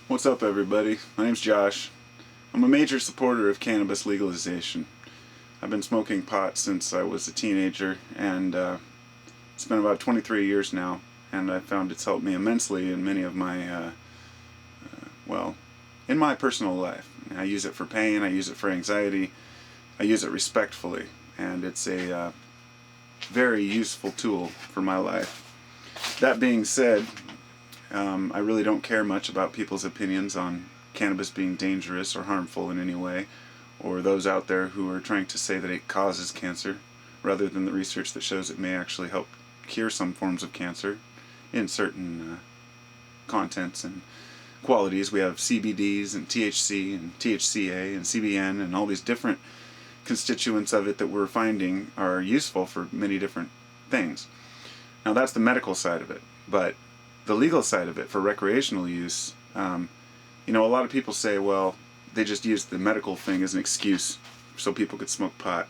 What's up, everybody? My name's Josh. I'm a major supporter of cannabis legalization. I've been smoking pot since I was a teenager, and it's been about 23 years now, and I found it's helped me immensely in many of my, in my personal life. I use it for pain, I use it for anxiety, I use it respectfully, and it's a very useful tool for my life. That being said, I really don't care much about people's opinions on cannabis being dangerous or harmful in any way, or those out there who are trying to say that it causes cancer, rather than the research that shows it may actually help cure some forms of cancer in certain contents and qualities. We have CBDs and THC and THCA and CBN and all these different constituents of it that we're finding are useful for many different things. Now that's the medical side of it, but the legal side of it for recreational use, a lot of people say, well, they just used the medical thing as an excuse so people could smoke pot.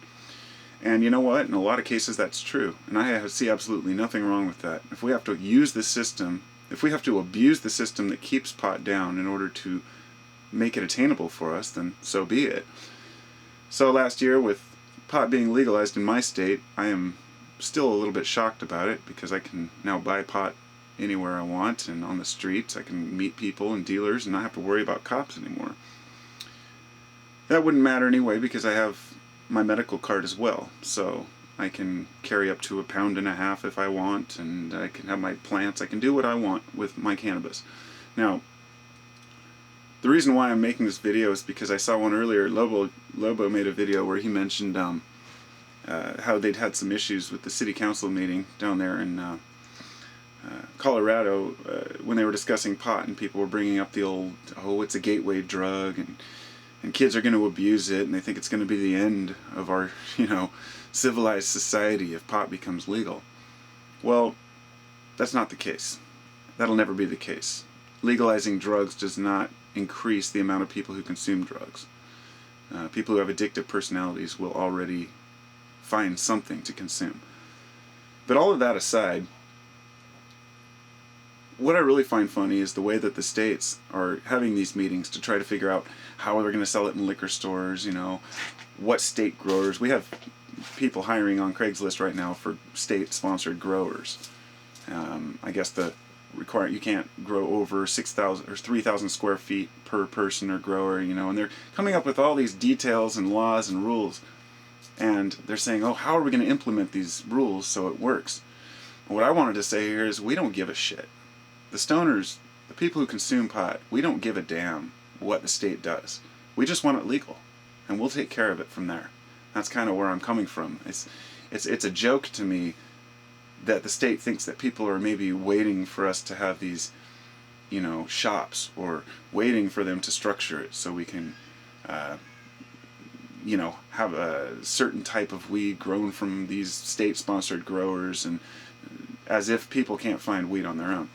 And you know what? In a lot of cases that's true, and I see absolutely nothing wrong with that. If we have to use the system, if we have to abuse the system that keeps pot down in order to make it attainable for us, then so be it. So last year, with pot being legalized in my state, I am still a little bit shocked about it, because I can now buy pot anywhere I want, and on the streets I can meet people and dealers and not have to worry about cops anymore. That wouldn't matter anyway, because I have my medical card as well, so I can carry up to 1.5 pounds if I want, and I can have my plants. I can do what I want with my cannabis. Now, the reason why I'm making this video is because I saw one earlier. Lobo made a video where he mentioned how they'd had some issues with the city council meeting down there in Colorado, when they were discussing pot, and people were bringing up the old, oh, it's a gateway drug, and kids are going to abuse it, and they think it's going to be the end of our, civilized society if pot becomes legal. Well, that's not the case. That'll never be the case. Legalizing drugs does not increase the amount of people who consume drugs. People who have addictive personalities will already find something to consume. But all of that aside, what I really find funny is the way that the states are having these meetings to try to figure out how they're going to sell it in liquor stores, what state growers. We have people hiring on Craigslist right now for state-sponsored growers. I guess you can't grow over 6,000 or 3,000 square feet per person or grower, and they're coming up with all these details and laws and rules, and they're saying, oh, how are we going to implement these rules so it works? What I wanted to say here is, we don't give a shit. The stoners, the people who consume pot, we don't give a damn what the state does. We just want it legal, and we'll take care of it from there. That's kind of where I'm coming from. It's a joke to me that the state thinks that people are maybe waiting for us to have these, shops, or waiting for them to structure it so we can, have a certain type of weed grown from these state-sponsored growers, and as if people can't find weed on their own.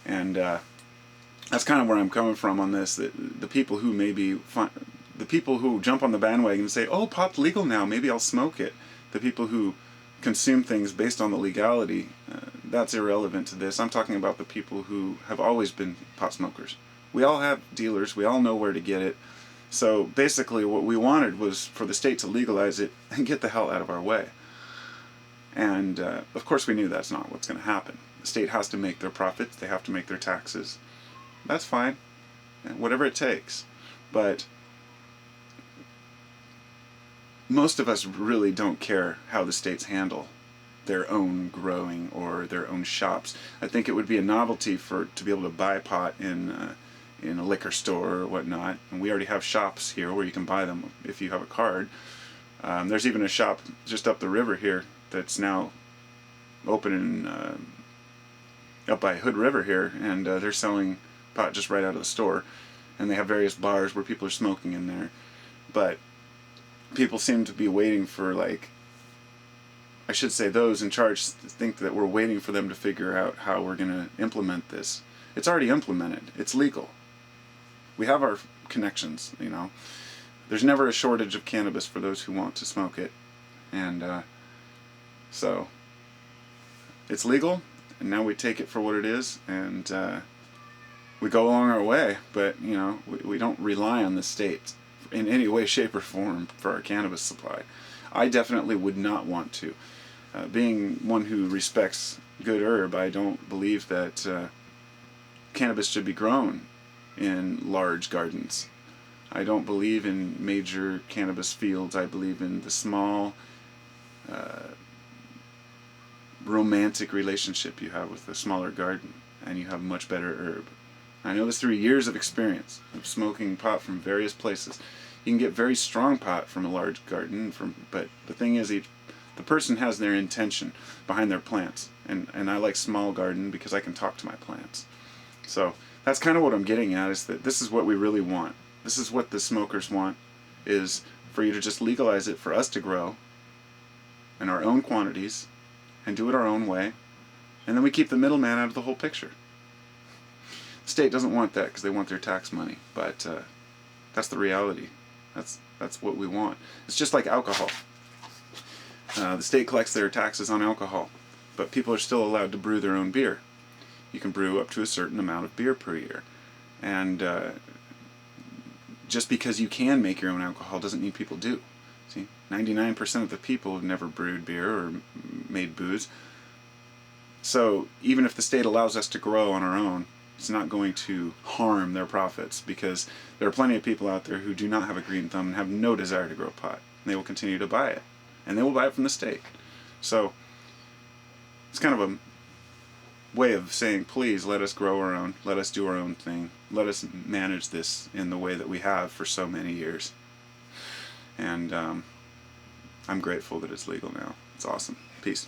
And that's kind of where I'm coming from on this. That the people who the people who jump on the bandwagon and say, "Oh, pot's legal now, maybe I'll smoke it." The people who consume things based on the legality, that's irrelevant to this. I'm talking about the people who have always been pot smokers. We all have dealers. We all know where to get it. So basically, what we wanted was for the state to legalize it and get the hell out of our way. And of course, we knew that's not what's going to happen. The state has to make their profits, they have to make their taxes. That's fine, whatever it takes. But most of us really don't care how the states handle their own growing or their own shops. I think it would be a novelty to be able to buy pot in a liquor store or whatnot, and we already have shops here where you can buy them if you have a card. There's even a shop just up the river here that's now open up by Hood River here, and they're selling pot just right out of the store, and they have various bars where people are smoking in there. But people seem to be waiting for, those in charge think that we're waiting for them to figure out how we're going to implement this. It's already implemented. It's legal. We have our connections, There's never a shortage of cannabis for those who want to smoke it. And so it's legal, and now we take it for what it is, and we go along our way, but you know, we don't rely on the state in any way, shape, or form for our cannabis supply. I definitely would not want to. Being one who respects good herb, I don't believe that cannabis should be grown in large gardens. I don't believe in major cannabis fields. I believe in the small, romantic relationship you have with a smaller garden, and you have much better herb. I know this through years of experience of smoking pot from various places. You can get very strong pot from a large garden, but the thing is, the person has their intention behind their plants, and I like small garden because I can talk to my plants. So that's kind of what I'm getting at, is that this is what we really want. This is what the smokers want, is for you to just legalize it, for us to grow in our own quantities and do it our own way, and then we keep the middleman out of the whole picture. The state doesn't want that because they want their tax money, but that's the reality. That's what we want. It's just like alcohol. The state collects their taxes on alcohol, but people are still allowed to brew their own beer. You can brew up to a certain amount of beer per year, and just because you can make your own alcohol doesn't mean people do. See, 99% of the people have never brewed beer or made booze. So even if the state allows us to grow on our own, it's not going to harm their profits, because there are plenty of people out there who do not have a green thumb and have no desire to grow pot. And they will continue to buy it, and they will buy it from the state. So it's kind of a way of saying, please let us grow our own, let us do our own thing, let us manage this in the way that we have for so many years. And I'm grateful that it's legal now. It's awesome. Peace.